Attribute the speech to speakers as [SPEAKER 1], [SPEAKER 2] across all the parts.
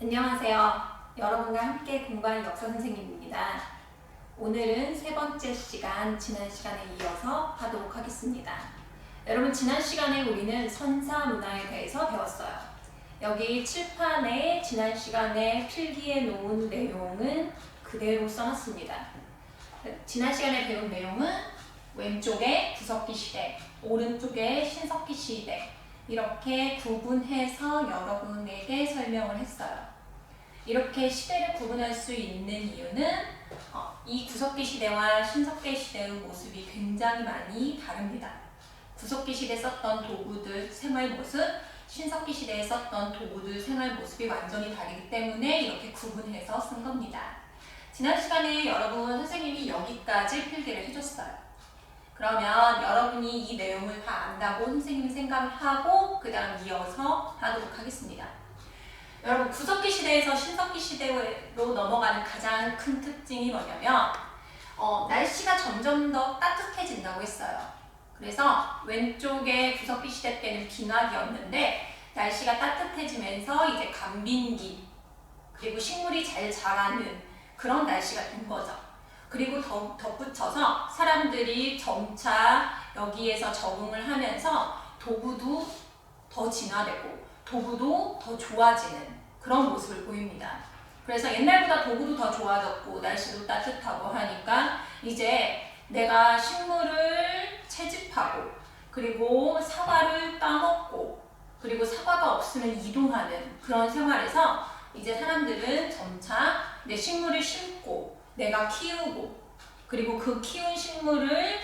[SPEAKER 1] 안녕하세요. 여러분과 함께 공부하는 역사 선생님입니다. 오늘은 세 번째 시간, 지난 시간에 이어서 하도록 하겠습니다. 여러분, 지난 시간에 우리는 선사 문화에 대해서 배웠어요. 여기 칠판에 지난 시간에 필기해 놓은 내용은 그대로 써놨습니다. 지난 시간에 배운 내용은 왼쪽에 구석기 시대, 오른쪽에 신석기 시대, 이렇게 구분해서 여러분에게 설명을 했어요. 이렇게 시대를 구분할 수 있는 이유는 이 구석기 시대와 신석기 시대의 모습이 굉장히 많이 다릅니다. 구석기 시대에 썼던 도구들 생활 모습, 신석기 시대에 썼던 도구들 생활 모습이 완전히 다르기 때문에 이렇게 구분해서 쓴 겁니다. 지난 시간에 여러분 선생님이 여기까지 필기를 해줬어요. 그러면 여러분이 이 내용을 다 안다고 선생님이 생각하고 그 다음 이어서 하도록 하겠습니다. 여러분, 구석기 시대에서 신석기 시대로 넘어가는 가장 큰 특징이 뭐냐면 날씨가 점점 더 따뜻해진다고 했어요. 그래서 왼쪽에 구석기 시대 때는 기나기였는데 날씨가 따뜻해지면서 이제 간빈기 그리고 식물이 잘 자라는 그런 날씨가 된 거죠. 그리고 덧붙여서 사람들이 점차 여기에서 적응을 하면서 도구도 더 진화되고 도구도 더 좋아지는 그런 모습을 보입니다. 그래서 옛날보다 도구도 더 좋아졌고 날씨도 따뜻하고 하니까 이제 내가 식물을 채집하고 그리고 사과를 따먹고 그리고 사과가 없으면 이동하는 그런 생활에서 이제 사람들은 점차 내 식물을 심고 내가 키우고 그리고 그 키운 식물을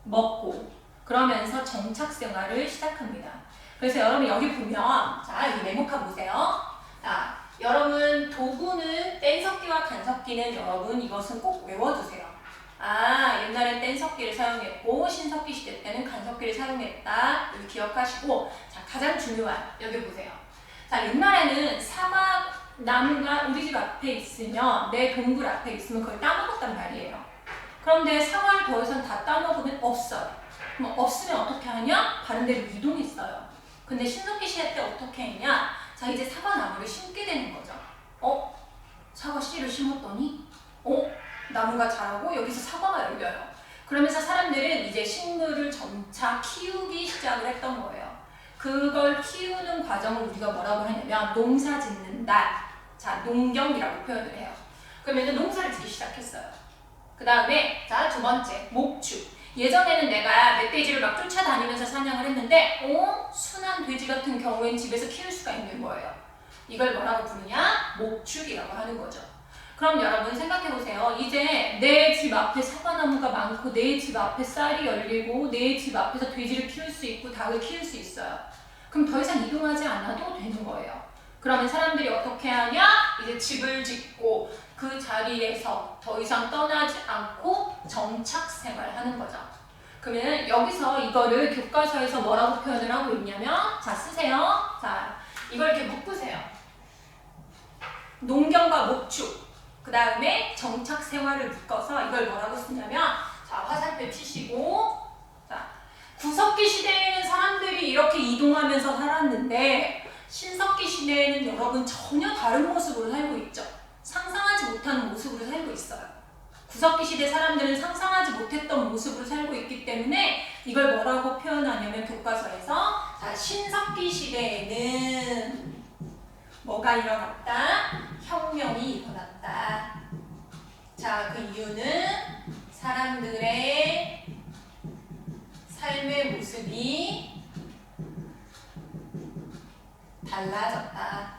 [SPEAKER 1] 먹고 그러면서 정착 생활을 시작합니다. 그래서 여러분 여기 보면 자 여기 네모칸 보세요. 자 여러분 도구는 뗀석기와 간석기는 여러분 이것은 꼭 외워두세요. 옛날엔 뗀석기를 사용했고 신석기 시대 때는 간석기를 사용했다. 여기 기억하시고 자 가장 중요한 여기 보세요. 자 옛날에는 사과 나무가 우리 집 앞에 있으면 내 동굴 앞에 있으면 그걸 따먹었단 말이에요. 그런데 사과를 더 이상 다 따먹으면 없어요. 그럼 없으면 어떻게 하냐? 다른 데로 이동했어요. 근데 신석기 시대 때 어떻게 했냐? 자 이제 사과나무를 심게 되는 거죠. 사과 씨를 심었더니 나무가 자라고 여기서 사과가 열려요. 그러면서 사람들은 이제 식물을 점차 키우기 시작을 했던 거예요. 그걸 키우는 과정을 우리가 뭐라고 하냐면 농사 짓는다. 자, 농경이라고 표현을 해요. 그러면 농사를 짓기 시작했어요. 그 다음에 자, 두 번째, 목축. 예전에는 내가 멧돼지를 막 쫓아다니면서 사냥을 했는데 순한 돼지 같은 경우에는 집에서 키울 수가 있는 거예요. 이걸 뭐라고 부르냐? 목축이라고 하는 거죠. 그럼 여러분 생각해보세요. 이제 내 집 앞에 사과나무가 많고 내 집 앞에 쌀이 열리고 내 집 앞에서 돼지를 키울 수 있고 닭을 키울 수 있어요. 그럼 더 이상 이동하지 않아도 되는 거예요. 그러면 사람들이 어떻게 하냐? 이제 집을 짓고 그 자리에서 더 이상 떠나지 않고 정착 생활하는 거죠. 그러면 여기서 이거를 교과서에서 뭐라고 표현을 하고 있냐면 자 쓰세요. 자 이걸 이렇게 묶으세요. 농경과 목축 그 다음에 정착 생활을 묶어서 이걸 뭐라고 쓰냐면 자 화살표 치시고 자 구석기 시대에는 사람들이 이렇게 이동하면서 살았는데 신석기 시대에는 여러분 전혀 다른 모습으로 살고 있죠. 상상하지 못하는 모습으로 살고 있어요. 구석기 시대 사람들은 상상하지 못했던 모습으로 살고 있기 때문에 이걸 뭐라고 표현하냐면 교과서에서 자 신석기 시대에는 뭐가 일어났다? 혁명이 일어났다. 자, 그 이유는 사람들의 삶의 모습이 달라졌다.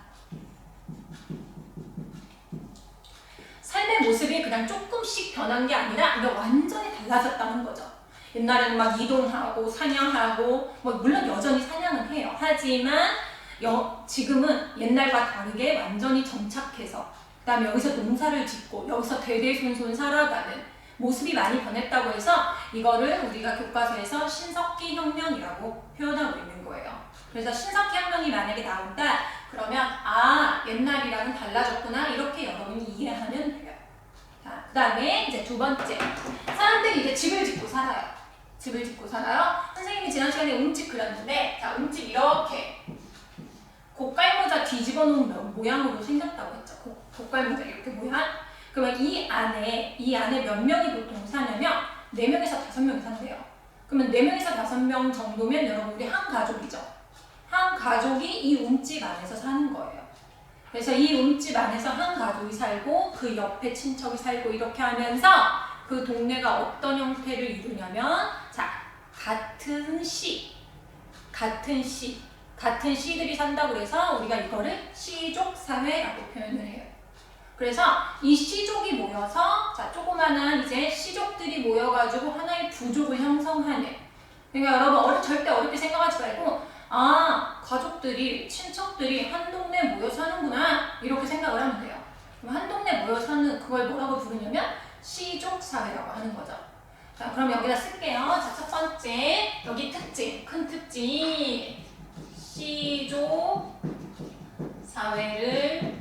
[SPEAKER 1] 삶의 모습이 그냥 조금씩 변한 게 아니라 이게 완전히 달라졌다는 거죠. 옛날에는 막 이동하고 사냥하고 물론 여전히 사냥은 해요. 하지만 지금은 옛날과 다르게 완전히 정착해서 그 다음에 여기서 농사를 짓고 여기서 대대손손 살아가는 모습이 많이 변했다고 해서 이거를 우리가 교과서에서 신석기 혁명이라고 표현하고 있는 거예요. 그래서 신석기 혁명이 만약에 나온다 그러면 옛날이랑은 달라졌구나 이렇게 여러분이 이해하면 돼요. 자, 그 다음에 이제 두 번째 사람들이 이제 집을 짓고 살아요. 집을 짓고 살아요. 선생님이 지난 시간에 움집 그렸는데 자 움집 이렇게 고깔모자 뒤집어 놓은 모양으로 생겼다고 했죠. 고깔모자 이렇게 모양. 그러면 이 안에 몇 명이 보통 사냐면 4명에서 5명이 산대요. 그러면 4명에서 5명 정도면 여러분 우리 한 가족이죠. 한 가족이 이 움집 안에서 사는 거예요. 그래서 이 움집 안에서 한 가족이 살고 그 옆에 친척이 살고 이렇게 하면서 그 동네가 어떤 형태를 이루냐면 자, 같은 시들이 산다고 해서 우리가 이거를 시족사회라고 표현을 해요. 그래서 이 시족이 모여서 자, 조그마한 이제 시족들이 모여가지고 하나의 부족을 형성하는. 그러니까 여러분 절대 어렵게 생각하지 말고 아, 가족들이, 친척들이 한 동네에 모여 사는구나 이렇게 생각을 하면 돼요. 그럼 한 동네에 모여 사는 그걸 뭐라고 부르냐면 시족사회라고 하는 거죠. 자, 그럼 여기다 쓸게요. 자, 첫 번째 여기 특징, 큰 특징 시족사회를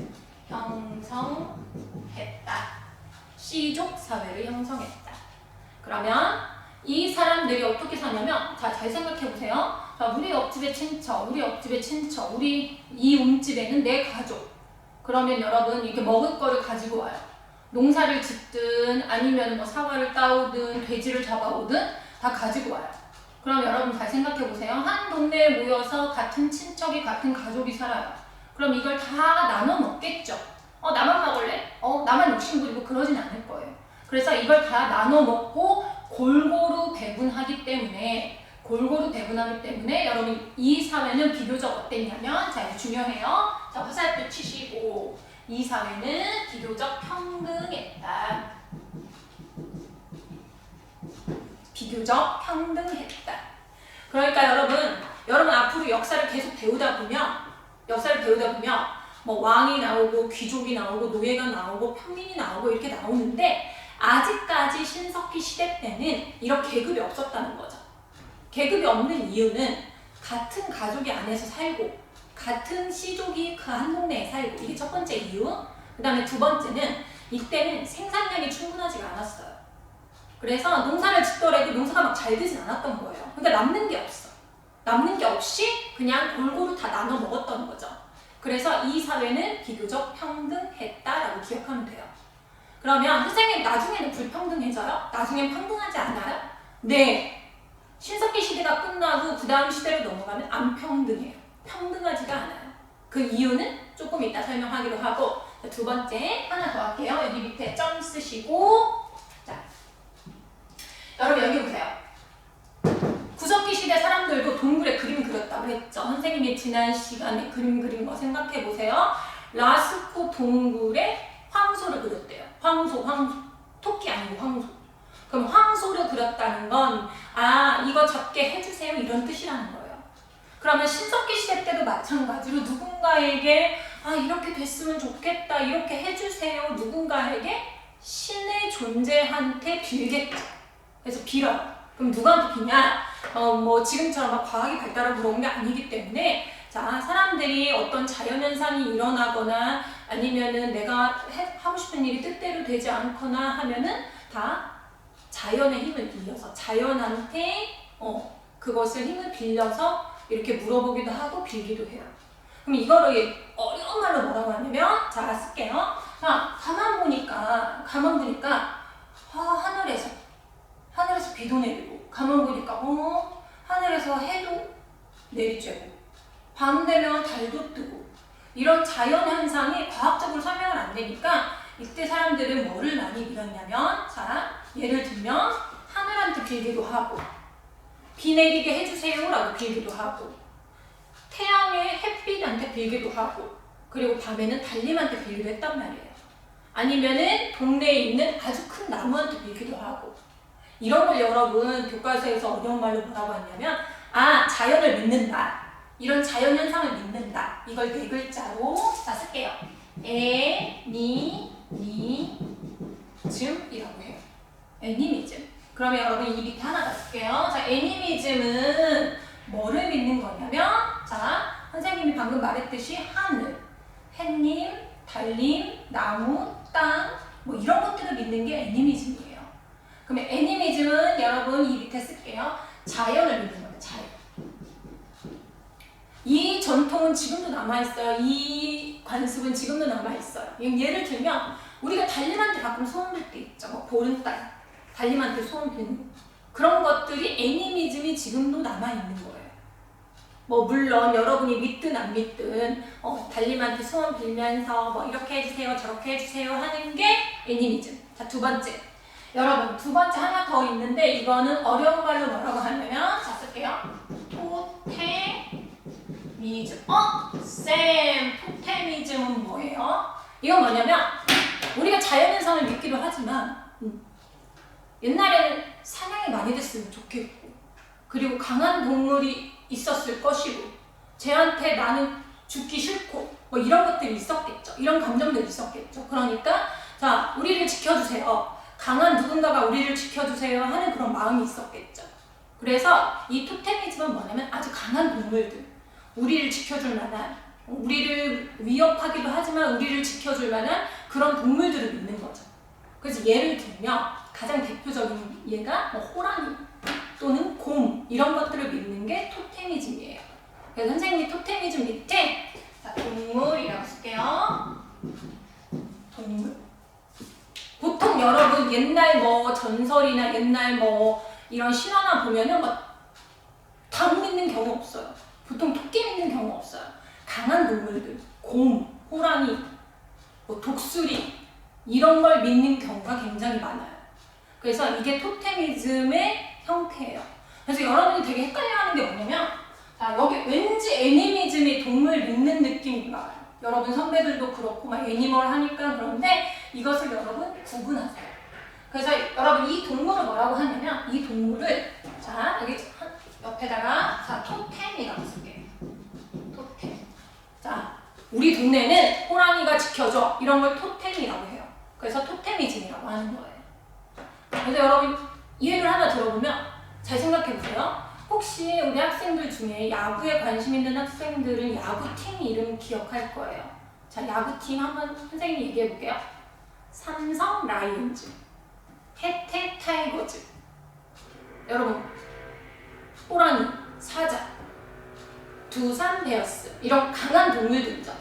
[SPEAKER 1] 형성했다. 시족사회를 형성했다. 그러면 이 사람들이 어떻게 사냐면 자, 잘 생각해보세요. 자, 우리 옆집의 친척, 우리 이 움집에는 내 가족. 그러면 여러분 이렇게 먹을 거를 가지고 와요. 농사를 짓든 아니면 뭐 사과를 따오든 돼지를 잡아오든 다 가지고 와요. 그럼 여러분 잘 생각해보세요. 한 동네에 모여서 같은 친척이 같은 가족이 살아요. 그럼 이걸 다 나눠 먹겠죠. 나만 먹을래? 나만 욕심부리고 그러진 않을 거예요. 그래서 이걸 다 나눠 먹고 골고루 배분하기 때문에 여러분 이 사회는 비교적 어땠냐면 자, 이제 중요해요. 자, 화살표 치시고 이 사회는 비교적 평등했다. 비교적 평등했다. 그러니까 여러분 앞으로 역사를 계속 배우다 보면 뭐 왕이 나오고 귀족이 나오고 노예가 나오고 평민이 나오고 이렇게 나오는데 아직까지 신석기 시대 때는 이런 계급이 없었다는 거죠. 계급이 없는 이유는 같은 가족이 안에서 살고 같은 시족이 그 한 동네에 살고 이게 첫 번째 이유. 그 다음에 두 번째는 이때는 생산량이 충분하지가 않았어요. 그래서 농사를 짓더라도 농사가 막 잘 되진 않았던 거예요. 그러니까 남는 게 없어. 남는 게 없이 그냥 골고루 다 나눠 먹었던 거죠. 그래서 이 사회는 비교적 평등했다라고 기억하면 돼요. 그러면 선생님 나중에는 불평등해져요? 나중엔 평등하지 않아요? 네. 신석기 시대가 끝나고 그 다음 시대로 넘어가면 안 평등해요. 평등하지가 않아요. 그 이유는 조금 이따 설명하기로 하고 두 번째 하나 더 할게요. 여기 밑에 점 쓰시고 자, 여러분 여기 보세요. 구석기 시대 사람들도 동굴에 그림 그렸다고 했죠. 선생님이 지난 시간에 그림 그린 거 생각해 보세요. 라스코 동굴에 황소를 그렸대요. 황소. 토끼 아니고 황소. 그럼 황소를 그렸다는 건 이거 잡게 해주세요 이런 뜻이라는 거예요. 그러면 신석기 시대 때도 마찬가지로 누군가에게 이렇게 됐으면 좋겠다 이렇게 해주세요 누군가에게 신의 존재한테 빌겠죠. 그래서 빌어요. 그럼 누구한테 비냐? 뭐 지금처럼 막 과학이 발달하고 그런 게 아니기 때문에 자, 사람들이 어떤 자연현상이 일어나거나 아니면은 내가 하고 싶은 일이 뜻대로 되지 않거나 하면은 다 자연의 힘을 빌려서 자연한테 그것을 힘을 빌려서 이렇게 물어보기도 하고 빌기도 해요. 그럼 이거를 어려운 말로 뭐라고 하냐면 자, 쓸게요. 자, 가만 보니까 하늘에서 비도 내리고 가만 보니까 하늘에서 해도 내리쬐고 밤 되면 달도 뜨고 이런 자연 현상이 과학적으로 설명을 안 되니까 이때 사람들은 뭐를 많이 빌었냐면 자, 예를 들면 하늘한테 빌기도 하고 비 내리게 해주세요 라고 빌기도 하고 태양의 햇빛한테 빌기도 하고 그리고 밤에는 달님한테 빌기도 했단 말이에요. 아니면은 동네에 있는 아주 큰 나무한테 빌기도 하고 이런 걸 여러분 교과서에서 어려운 말로 뭐라고 했냐면 자연을 믿는다. 이런 자연 현상을 믿는다. 이걸 네 글자로 다 쓸게요. 애니미즘이라고 해요. 애니미즘. 그러면 여러분 이 밑에 하나 더 쓸게요. 자, 애니미즘은 뭐를 믿는 거냐면 자, 선생님이 방금 말했듯이 하늘, 햇님, 달님, 나무, 땅 뭐 이런 것들을 믿는 게 애니미즘이에요. 그러면 애니미즘은 여러분 이 밑에 쓸게요. 자연을 믿는 거예요. 자연. 이 전통은 지금도 남아있어요. 이 관습은 지금도 남아있어요. 예를 들면 우리가 달님한테 가끔 소원 빌 때 있죠. 뭐 보름달, 달님한테 소원 빌는 그런 것들이 애니미즘이 지금도 남아있는 거예요. 뭐 물론 여러분이 믿든 안 믿든 달님한테 소원 빌면서 뭐 이렇게 해주세요 저렇게 해주세요 하는 게 애니미즘. 자, 두 번째. 여러분 두 번째 하나 더 있는데 이거는 어려운 말로 뭐라고 하냐면 자 쓸게요. 토테미즘. 쌤 토테미즘은 뭐예요? 이건 뭐냐면 우리가 자연현상을 믿기도 하지만 옛날에는 사냥이 많이 됐으면 좋겠고 그리고 강한 동물이 있었을 것이고 쟤한테 나는 죽기 싫고 뭐 이런 것들이 있었겠죠. 이런 감정들이 있었겠죠. 그러니까 자 우리를 지켜주세요. 강한 누군가가 우리를 지켜주세요 하는 그런 마음이 있었겠죠. 그래서 이 토테미즘은 뭐냐면 아주 강한 동물들 우리를 지켜줄 만한 우리를 위협하기도 하지만 우리를 지켜줄 만한 그런 동물들을 믿는 거죠. 그래서 예를 들면 가장 대표적인 예가 뭐 호랑이 또는 곰 이런 것들을 믿는 게 토테미즘이에요. 그래서 선생님이 토테미즘 밑에 자, 동물이라고 쓸게요. 동물. 보통 여러분 옛날 뭐 전설이나 옛날 뭐 이런 신화나 보면은 닭 믿는 경우 없어요. 보통 토끼 믿는 경우 없어요. 강한 동물들, 곰, 호랑이, 뭐 독수리 이런 걸 믿는 경우가 굉장히 많아요. 그래서 이게 토테미즘의 형태예요. 그래서 여러분이 되게 헷갈려하는 게 뭐냐면 자 여기 왠지 애니미즘이 동물 믿는 느낌이 나요. 여러분 선배들도 그렇고 막 애니멀 하니까 그런데 이것을 여러분 구분하세요. 그래서 여러분 이 동물을 뭐라고 하냐면 이 동물을 자 여기 옆에다가 자 토템이라고 쓸게요. 토템. 자 우리 동네는 호랑이가 지켜줘 이런 걸 토템이라고 해요. 그래서 토테미즘이라고 하는 거예요. 그래서 여러분 이해를 하나 들어보면 잘 생각해보세요. 혹시 우리 학생들 중에 야구에 관심 있는 학생들은 야구팀 이름 기억할 거예요. 자, 야구팀 한번 선생님이 얘기해볼게요. 삼성 라이온즈, 혜태 타이거즈. 여러분, 호랑이, 사자, 두산 베어스 이런 강한 동물들이죠.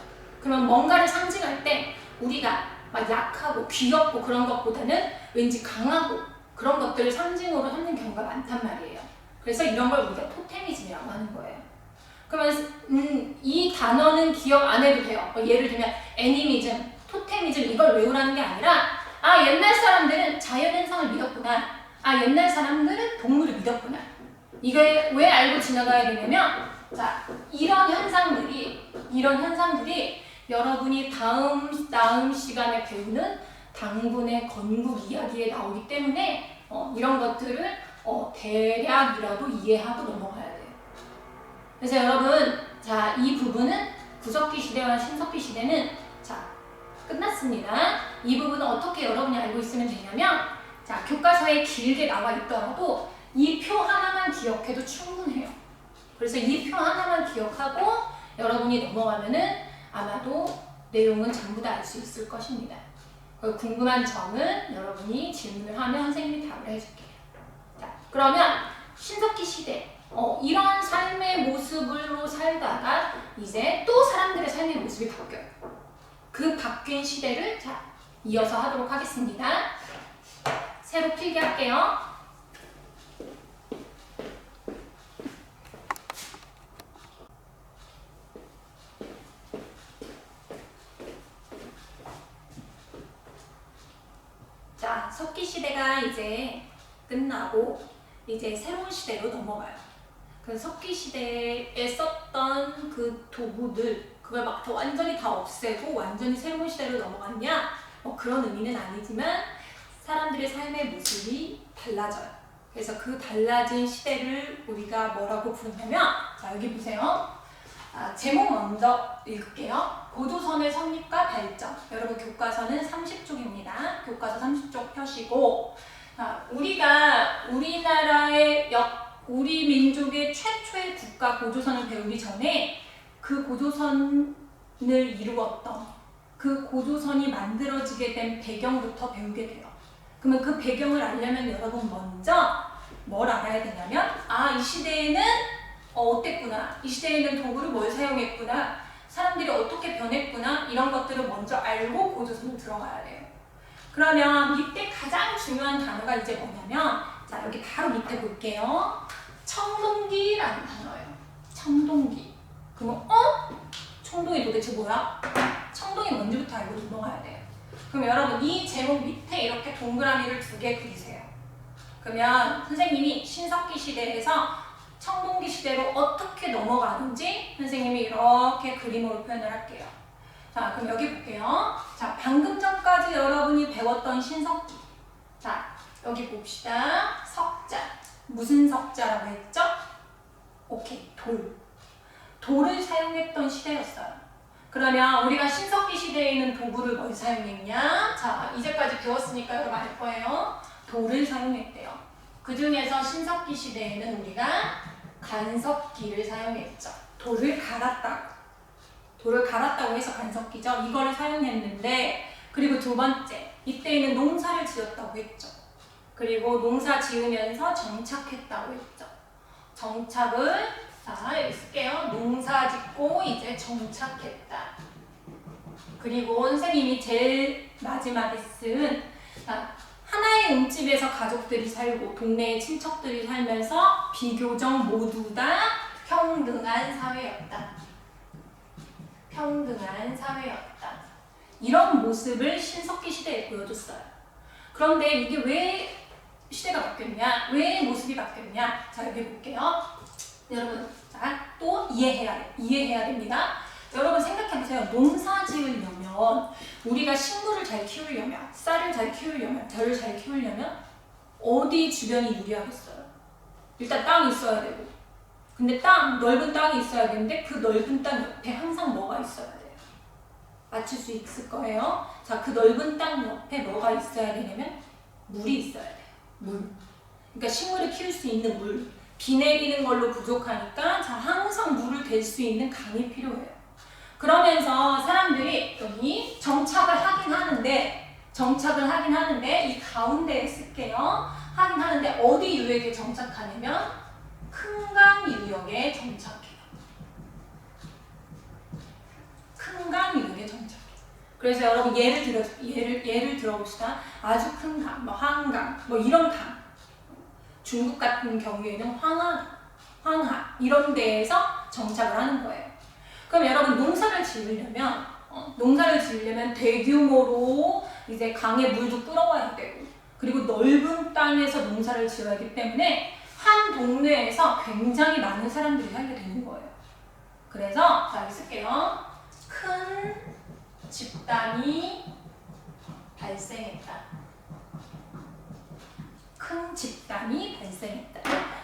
[SPEAKER 1] 그러면 뭔가를 상징할 때 우리가 막 약하고 귀엽고 그런 것보다는 왠지 강하고 그런 것들을 상징으로 삼는 경우가 많단 말이에요. 그래서 이런 걸 우리가 토테미즘이라고 하는 거예요. 그러면 이 단어는 기억 안 해도 돼요. 예를 들면 애니미즘, 토테미즘 이걸 외우라는 게 아니라 아 옛날 사람들은 자연현상을 믿었구나. 아 옛날 사람들은 동물을 믿었구나. 이게 왜 알고 지나가야 되냐면 자 이런 현상들이 여러분이 다음 시간에 배우는 당분의 건국 이야기에 나오기 때문에 이런 것들을 대략이라도 이해하고 넘어가야 돼요. 그래서 여러분 자 이 부분은 구석기 시대와 신석기 시대는 자 끝났습니다. 이 부분은 어떻게 여러분이 알고 있으면 되냐면 자 교과서에 길게 나와 있더라도 이 표 하나만 기억해도 충분해요. 그래서 이 표 하나만 기억하고 여러분이 넘어가면은 아마도 내용은 전부 다 알 수 있을 것입니다. 궁금한 점은 여러분이 질문을 하면 선생님이 답을 해줄게요. 자, 그러면 신석기 시대 이런 삶의 모습으로 살다가 이제 또 사람들의 삶의 모습이 바뀌어요. 그 바뀐 시대를 자 이어서 하도록 하겠습니다. 새로 필기할게요. 자, 석기 시대가 이제 끝나고 이제 새로운 시대로 넘어가요. 그 석기 시대에 썼던 그 도구들 그걸 막 완전히 다 없애고 완전히 새로운 시대로 넘어갔냐? 그런 의미는 아니지만 사람들의 삶의 모습이 달라져요. 그래서 그 달라진 시대를 우리가 뭐라고 부르냐면 자 여기 보세요. 제목 먼저 읽을게요. 고조선의 성립과 발전. 여러분 교과서는 30쪽입니다. 교과서 30쪽 펴시고 우리 민족의 최초의 국가 고조선을 배우기 전에 그 고조선을 이루었던 그 고조선이 만들어지게 된 배경부터 배우게 돼요. 그러면 그 배경을 알려면 여러분 먼저 뭘 알아야 되냐면 이 시대에는 어땠구나, 이 시대에 있는 도구를 뭘 사용했구나, 사람들이 어떻게 변했구나, 이런 것들을 먼저 알고 고조선을 들어가야 돼요. 그러면 이때 가장 중요한 단어가 이제 뭐냐면, 자 여기 바로 밑에 볼게요. 청동기라는 단어예요. 청동기. 그러면 청동이 도대체 뭐야? 청동이 뭔지부터 알고 넘어가야 돼요. 그럼 여러분 이 제목 밑에 이렇게 동그라미를 2개 그리세요. 그러면 선생님이 신석기 시대에서 청동기 시대로 어떻게 넘어가는지 선생님이 이렇게 그림으로 표현을 할게요. 자, 그럼 여기 볼게요. 자, 방금 전까지 여러분이 배웠던 신석기. 자, 여기 봅시다. 석자. 무슨 석자라고 했죠? 오케이, 돌. 돌을 사용했던 시대였어요. 그러면 우리가 신석기 시대에 있는 도구를 뭘 사용했냐? 자, 이제까지 배웠으니까 여러분 알 거예요. 돌을 사용했대요. 그 중에서 신석기 시대에는 우리가 간석기를 사용했죠. 돌을 갈았다고. 돌을 갈았다고 해서 간석기죠. 이거를 사용했는데, 그리고 두 번째, 이때에는 농사를 지었다고 했죠. 그리고 농사 지으면서 정착했다고 했죠. 정착을, 자 여기 쓸게요. 농사 짓고 이제 정착했다. 그리고 선생님이 제일 마지막에 쓴, 하나의 음집에서 가족들이 살고 동네의 친척들이 살면서 비교적 모두 다 평등한 사회였다. 평등한 사회였다. 이런 모습을 신석기 시대에 보여줬어요. 그런데 이게 왜 시대가 바뀌었냐? 왜 모습이 바뀌었냐? 자 여기 볼게요. 여러분, 자 또 이해해야 됩니다. 여러분 생각해보세요. 농사 지으려면, 우리가 식물을 잘 키우려면, 쌀을 잘 키우려면, 벼를 잘 키우려면 어디 주변이 유리하겠어요? 일단 땅이 있어야 되고, 근데 넓은 땅이 있어야 되는데 그 넓은 땅 옆에 항상 뭐가 있어야 돼요? 맞출 수 있을 거예요. 자, 그 넓은 땅 옆에 뭐가 있어야 되냐면 물이 있어야 돼요. 물. 그러니까 식물을 키울 수 있는 물. 비 내리는 걸로 부족하니까 자 항상 물을 댈 수 있는 강이 필요해요. 그러면서 사람들이 여기 정착을 하긴 하는데 이 가운데에 쓸게요. 하긴 하는데 어디 유역에 정착하냐면 큰 강 유역에 정착해요. 큰 강 유역에 정착해요. 그래서 여러분 예를 들어봅시다. 아주 큰 강, 뭐 한강, 뭐 이런 강. 중국 같은 경우에는 황하 이런 데에서 정착을 하는 거예요. 그럼 여러분 농사를 지으려면 대규모로 이제 강에 물도 끌어와야 되고, 그리고 넓은 땅에서 농사를 지어야 하기 때문에 한 동네에서 굉장히 많은 사람들이 살게 되는 거예요. 그래서 자 여기 쓸게요. 큰 집단이 발생했다. 큰 집단이 발생했다.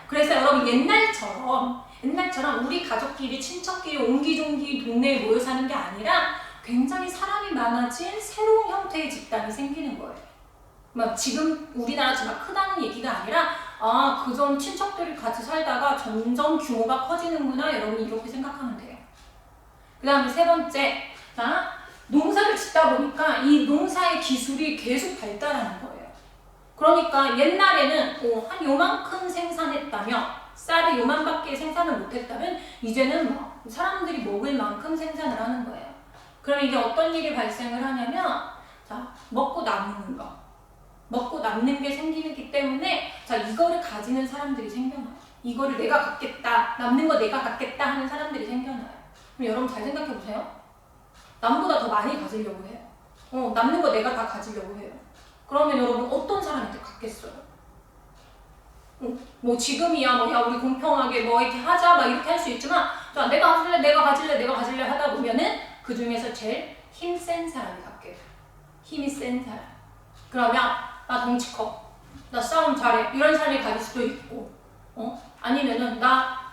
[SPEAKER 1] 그래서 여러분 옛날처럼 우리 가족끼리 친척끼리 옹기종기 동네에 모여 사는 게 아니라 굉장히 사람이 많아진 새로운 형태의 집단이 생기는 거예요. 막 지금 우리나라처럼 크다는 얘기가 아니라 그전 친척들이 같이 살다가 점점 규모가 커지는구나. 여러분이 이렇게 생각하면 돼요. 그 다음에 세 번째, 농사를 짓다 보니까 이 농사의 기술이 계속 발달하는 거예요. 그러니까 옛날에는 한 요만큼 생산했다면, 쌀을 요만밖에 생산을 못했다면 이제는 사람들이 먹을 만큼 생산을 하는 거예요. 그럼 이게 어떤 일이 발생을 하냐면, 자 먹고 남는 게 생기기 때문에 자 이거를 가지는 사람들이 생겨나요. 이거를 내가 갖겠다, 남는 거 내가 갖겠다 하는 사람들이 생겨나요. 그럼 여러분 잘 생각해 보세요. 남보다 더 많이 가지려고 해요. 남는 거 내가 다 가지려고 해요. 그러면 여러분 어떤 사람한테 갖겠어요? 뭐 지금이야 야 우리 공평하게 이렇게 하자 이렇게 할 수 있지만, 자 내가 가질래 하다 보면은 그 중에서 제일 힘센 사람이 갖게 돼요. 힘이 센 사람. 그러면 나 덩치 커, 나 싸움 잘해 이런 사람이 가질 수도 있고, 아니면은 나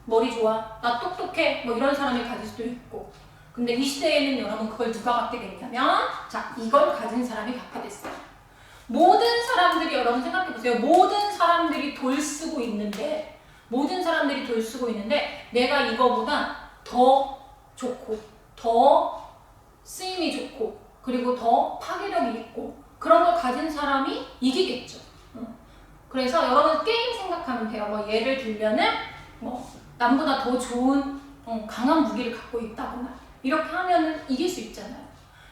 [SPEAKER 1] 머리 좋아, 나 똑똑해 이런 사람이 가질 수도 있고. 근데 이 시대에는 여러분 그걸 누가 갖게 됐냐면, 자 이걸 가진 사람이 갖게 됐어요. 모든 사람들이, 여러분 생각해보세요. 모든 사람들이 돌 쓰고 있는데 내가 이거보다 더 좋고 더 쓰임이 좋고 그리고 더 파괴력이 있고 그런 걸 가진 사람이 이기겠죠. 그래서 여러분 게임 생각하면 돼요. 예를 들면은 남보다 더 좋은 강한 무기를 갖고 있다거나 이렇게 하면 이길 수 있잖아요.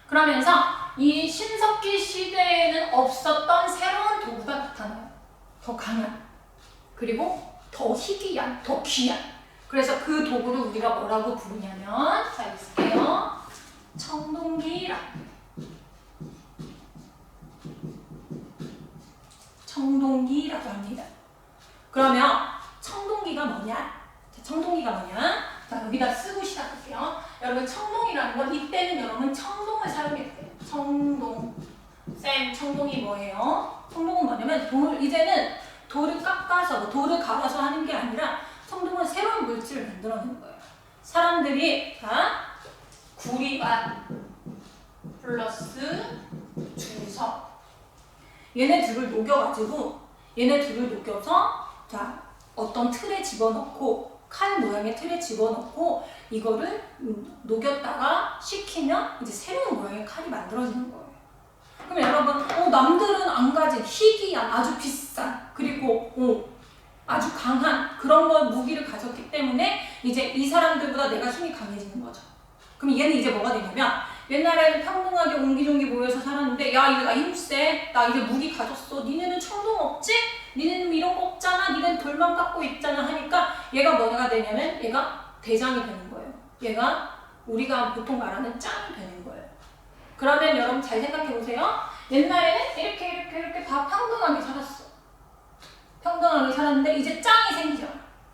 [SPEAKER 1] 그러면서 이 신석기 시대에는 없었던 새로운 도구가 나타나요. 더 강한, 그리고 더 희귀한, 더 귀한. 그래서 그 도구를 우리가 뭐라고 부르냐면, 자, 여기 쓸게요. 청동기라고. 청동기라고 합니다. 그러면 청동기가 뭐냐? 자, 청동기가 뭐냐? 자, 여기다 쓰고 시작할게요. 여러분, 청동이라는 건 이때는 여러분 청동을 사용했대요. 청동. 쌤, 청동이 뭐예요? 청동은 뭐냐면 이제는 돌을 깎아서, 돌을 갈아서 하는 게 아니라 청동은 새로운 물질을 만들어내는 거예요. 사람들이 다 구리밭 플러스 주석. 얘네 둘을 녹여가지고 자, 어떤 틀에 집어넣고 칼 모양의 틀에 집어넣고 이거를 녹였다가 식히면 이제 새로운 모양의 칼이 만들어지는 거예요. 그럼 여러분, 남들은 안 가진 희귀한 아주 비싼 그리고 아주 강한 그런 거 무기를 가졌기 때문에 이제 이 사람들보다 내가 힘이 강해지는 거죠. 그럼 얘는 이제 뭐가 되냐면 옛날에는 평등하게 옹기종기 모여서 살았는데 야 이제 나 힘세, 나 이제 무기 가졌어, 니네는 청동 없지? 니네는 이런 거 없잖아, 니네는 돌만 깎고 있잖아 하니까 얘가 뭐가 되냐면 얘가 대장이 되는 거예요. 얘가 우리가 보통 말하는 짱이 되는 거예요. 그러면 여러분 잘 생각해 보세요. 옛날에는 이렇게 다 평등하게 살았어. 평등하게 살았는데 이제 짱이 생겨.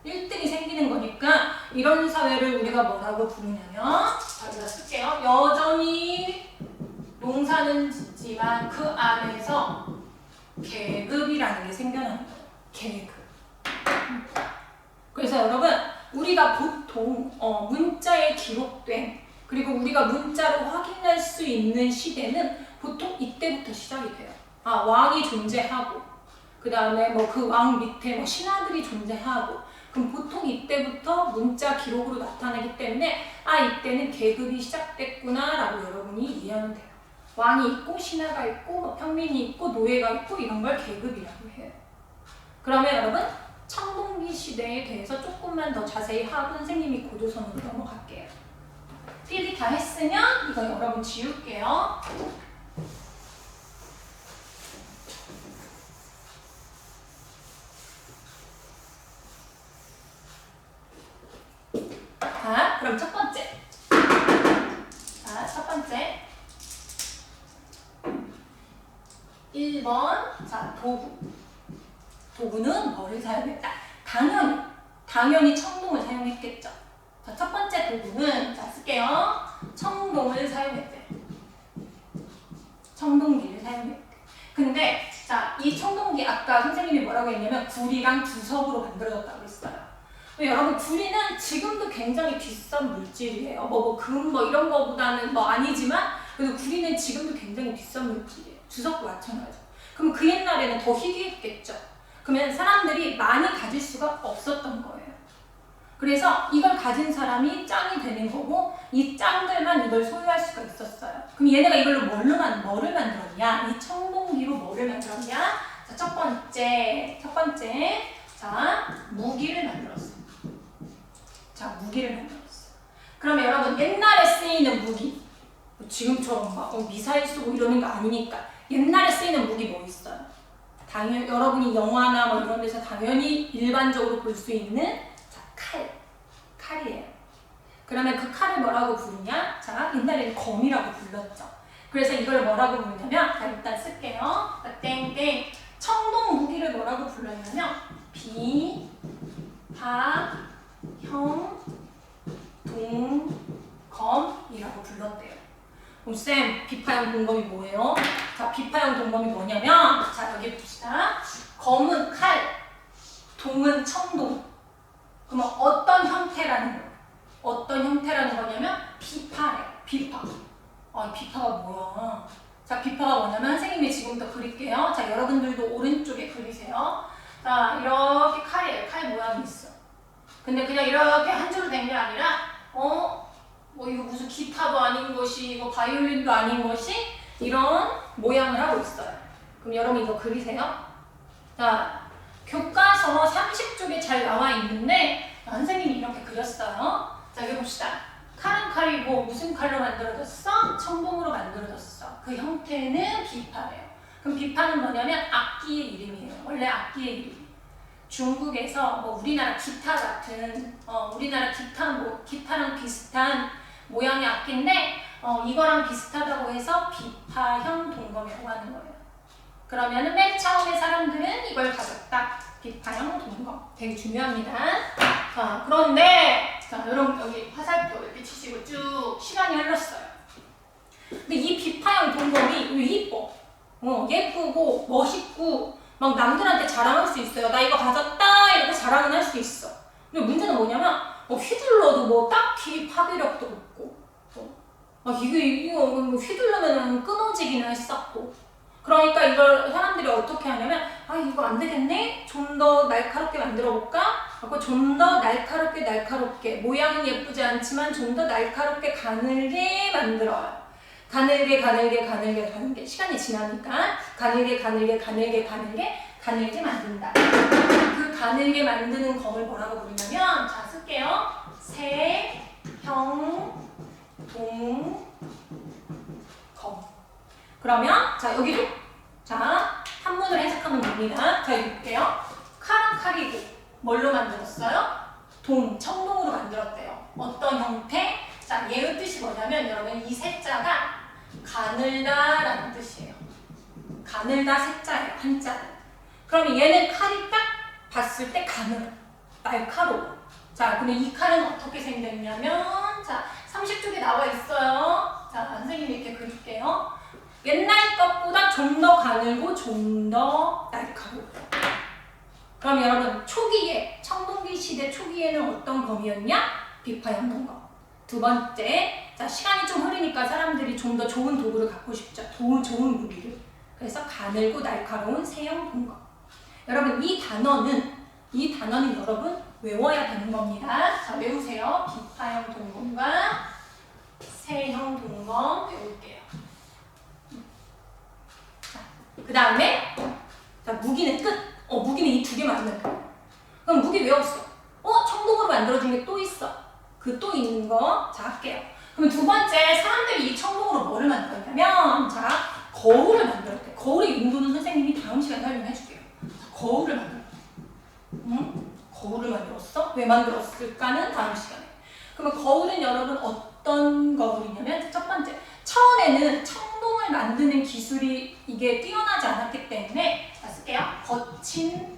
[SPEAKER 1] 1등이 생기는 거니까 이런 사회를 우리가 뭐라고 부르냐면, 여기다 쓸게요. 여전히 농사는 짓지만 그 안에서 계급이라는 게 생겨나는 거예요. 계급. 그래서 여러분, 우리가 보통 문자에 기록된, 그리고 우리가 문자로 확인할 수 있는 시대는 보통 이때부터 시작이 돼요. 왕이 존재하고 그 다음에 뭐 그 왕 밑에 뭐 신하들이 존재하고, 그럼 보통 이때부터 문자 기록으로 나타나기 때문에 이때는 계급이 시작됐구나 라고 여러분이 이해하면 돼요. 왕이 있고 신하가 있고 뭐 평민이 있고 노예가 있고 이런 걸 계급이라고 해요. 그러면 여러분, 청동기 시대에 대해서 조금만 더 자세히 하고 선생님이 고조선으로 넘어갈게요. 필기 다 했으면 이거 여러분 지울게요. 자, 그럼 첫 번째. 자, 첫 번째. 1번. 자, 도구. 도구는 뭐를 사용했다? 당연히 청동을 사용했겠죠. 자, 첫 번째 도구는, 자, 쓸게요. 청동을 사용했대. 청동기를 사용했대. 근데, 자, 이 청동기 아까 선생님이 뭐라고 했냐면 구리랑 주석으로 만들어졌다고 했어요. 여러분, 구리는 지금도 굉장히 비싼 물질이에요. 금 이런 거보다는 아니지만, 그래도 구리는 지금도 굉장히 비싼 물질이에요. 주석도 마찬가지죠. 그럼 그 옛날에는 더 희귀했겠죠. 그러면 사람들이 많이 가질 수가 없었던 거예요. 그래서 이걸 가진 사람이 짱이 되는 거고, 이 짱들만 이걸 소유할 수가 있었어요. 그럼 얘네가 이걸로 뭐를 만들었냐? 이 청동기로 뭐를 만들었냐? 자, 첫 번째. 자, 무기를 만들었어요. 자, 무기를 만들었어요. 그러면 여러분, 옛날에 쓰이는 무기, 지금처럼 미사일 쏘고 이러는 거 아니니까 옛날에 쓰이는 무기 뭐 있어요? 당연히 여러분이 영화나 이런 데서 당연히 일반적으로 볼 수 있는, 자, 칼이에요. 그러면 그 칼을 뭐라고 부르냐? 자, 옛날에는 검이라고 불렀죠. 그래서 이걸 뭐라고 부르냐면, 자, 일단 쓸게요. 자, 땡땡. 청동 무기를 뭐라고 불렀냐면 비파형 동검이라고 불렀대요. 그럼 쌤, 비파형 동검이 뭐예요? 자, 비파형 동검이 뭐냐면, 자, 여기 봅시다. 검은 칼, 동은 청동. 그러면 어떤 형태라는 거냐면 비파래요. 비파. 비파가 뭐야? 자, 비파가 뭐냐면 선생님이 지금부터 그릴게요. 자, 여러분들도 오른쪽에 그리세요. 자, 이렇게 칼이에요. 칼 모양이 있어. 근데 그냥 이렇게 한 줄로 된 게 아니라 이거 무슨 기타도 아닌 것이, 이거 바이올린도 아닌 것이 이런 모양을 하고 있어요. 그럼 여러분 이거 그리세요. 자, 교과서 30쪽에 잘 나와 있는데 선생님이 이렇게 그렸어요. 자, 여기 봅시다. 칼은 칼이고 무슨 칼로 만들어졌어? 청동으로 만들어졌어. 그 형태는 비파래요. 그럼 비파는 뭐냐면 악기의 이름이에요. 원래 악기의 이름. 중국에서 뭐 우리나라 기타 같은 우리나라 기타랑 비슷한 모양의 악기인데 이거랑 비슷하다고 해서 비파형 동검이라고 하는 거예요. 그러면은 맨 처음에 사람들은 이걸 가졌다. 비파형 동검. 되게 중요합니다. 자, 그런데 자, 여러분 여기 화살표 이렇게 치시고 쭉 시간이 흘렀어요. 근데 이 비파형 동검이 왜 이뻐? 예쁘고 멋있고 막 남들한테 자랑할 수 있어요. 나 이거 가졌다 이렇게 자랑은 할 수 있어. 근데 문제는 뭐냐면 휘둘러도 뭐 딱히 파괴력도 없고 이거 휘둘르면 끊어지기는 했었고 그러니까 이걸 사람들이 어떻게 하냐면 이거 안 되겠네? 좀 더 날카롭게 만들어 볼까? 하고 좀 더 날카롭게 모양은 예쁘지 않지만 좀 더 날카롭게 가늘게 만들어요. 가늘게 시간이 지나니까 가늘게 만든다. 그 가늘게 만드는 검을 뭐라고 부르냐면 자 쓸게요. 세형동검. 그러면 자 여기도 자 한문을 해석하면 됩니다. 자 여기 볼게요. 칼은 칼이고 뭘로 만들었어요? 청동으로 만들었대요. 어떤 형태? 자 얘의 뜻이 뭐냐면 여러분 이 세자가 가늘다라는 뜻이에요. 가늘다 세자예요. 한자는. 그럼 얘는 칼이 딱 봤을 때 가늘어. 날카로워. 자 근데 이 칼은 어떻게 생겼냐면 자 30쪽에 나와 있어요. 자 선생님이 이렇게 그릴게요. 옛날 것보다 좀 더 가늘고 좀 더 날카로워. 그럼 여러분 초기에 청동기 시대 초기에는 어떤 검이었냐? 비파형 동검. 두 번째, 자 시간이 좀 흐르니까 사람들이 좀 더 좋은 도구를 갖고 싶죠. 좋은 무기를. 그래서 가늘고 날카로운 세형 동검. 여러분 이 단어는 여러분 외워야 되는 겁니다. 자 외우세요. 비파형 동검과 세형 동검 외울게요. 자, 그 다음에 자 무기는 끝. 무기는 이 두 개 맞는 거. 그럼 무기 외웠어. 청동으로 만들어진 게 또 있어. 그 또 있는 거 자 할게요. 그럼 두 번째 사람들이 이 청동으로 뭐를 만들었냐면 자 거울을 만들었대. 거울의 용도는 선생님이 다음 시간에 설명해 줄게요. 거울을 만들었대. 거울을 만들었어? 왜 만들었을까는 다음 시간에. 그러면 거울은 여러분 어떤 거울이냐면 첫 번째 처음에는 청동을 만드는 기술이 이게 뛰어나지 않았기 때문에 자 쓸게요. 거친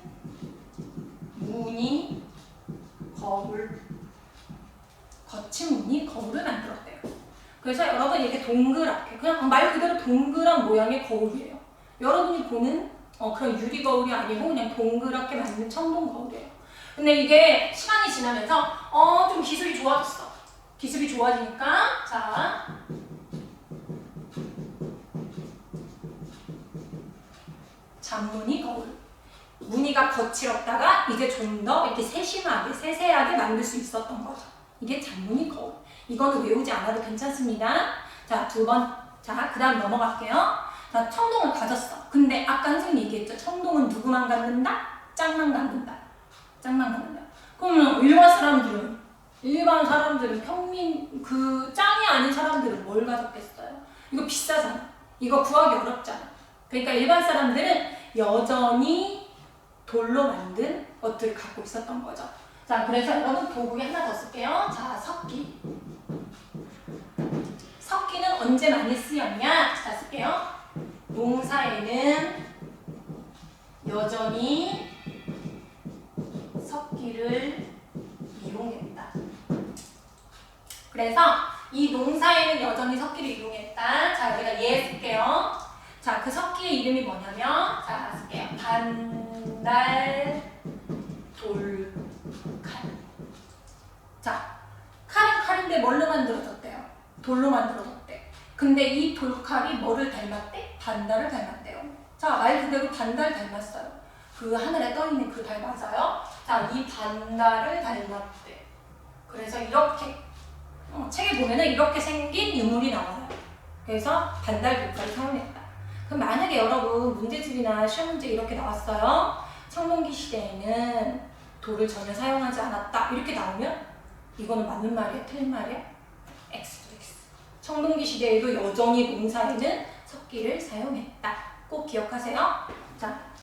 [SPEAKER 1] 무늬 거울을 만들었대요. 그래서 여러분 이렇게 동그랗게 그냥 말 그대로 동그란 모양의 거울이에요. 여러분이 보는 그런 유리 거울이 아니고 그냥 동그랗게 만든 청동 거울이에요. 근데 이게 시간이 지나면서 좀 기술이 좋아졌어. 기술이 좋아지니까 자 잔무늬 거울. 무늬가 거칠었다가 이제 좀 더 이렇게 세세하게 만들 수 있었던 거죠. 이게 잔무늬 거울. 이거는 외우지 않아도 괜찮습니다. 자, 그 다음 넘어갈게요. 자, 청동을 가졌어. 근데 아까 선생님이 얘기했죠. 청동은 누구만 갖는다? 짱만 갖는다. 그러면 일반 사람들은 평민, 짱이 아닌 사람들은 뭘 가졌겠어요? 이거 비싸잖아. 이거 구하기 어렵잖아. 그러니까 일반 사람들은 여전히 돌로 만든 것들을 갖고 있었던 거죠. 자, 그래서 여러분 도구에 하나 더 쓸게요. 자, 석기. 석기는 언제 많이 쓰였냐? 자, 쓸게요. 농사에는 여전히 석기를 이용했다. 그래서 이 농사에는 여전히 석기를 이용했다. 자, 여기다 예 쓸게요. 자, 그 석기의 이름이 뭐냐면 자, 쓸게요. 반달 돌칼. 자, 칼은 칼인데 뭘로 만들어졌대요? 돌로 만들어졌대. 근데 이 돌칼이 뭐를 닮았대? 반달을 닮았대요. 자, 말 그대로 반달 닮았어요. 그 하늘에 떠있는 그 달 맞아요? 자, 이 반달을 닮았대. 그래서 이렇게 책에 보면은 이렇게 생긴 유물이 나와요. 그래서 반달 돌칼을 사용했다. 그럼 만약에 여러분 문제집이나 시험 문제 이렇게 나왔어요. 청동기 시대에는 돌을 전혀 사용하지 않았다 이렇게 나오면 이거는 맞는 말이야? 틀린 말이야? X죠, X. 청동기 시대에도 여전히 농사에는 석기를 사용했다. 꼭 기억하세요. 자,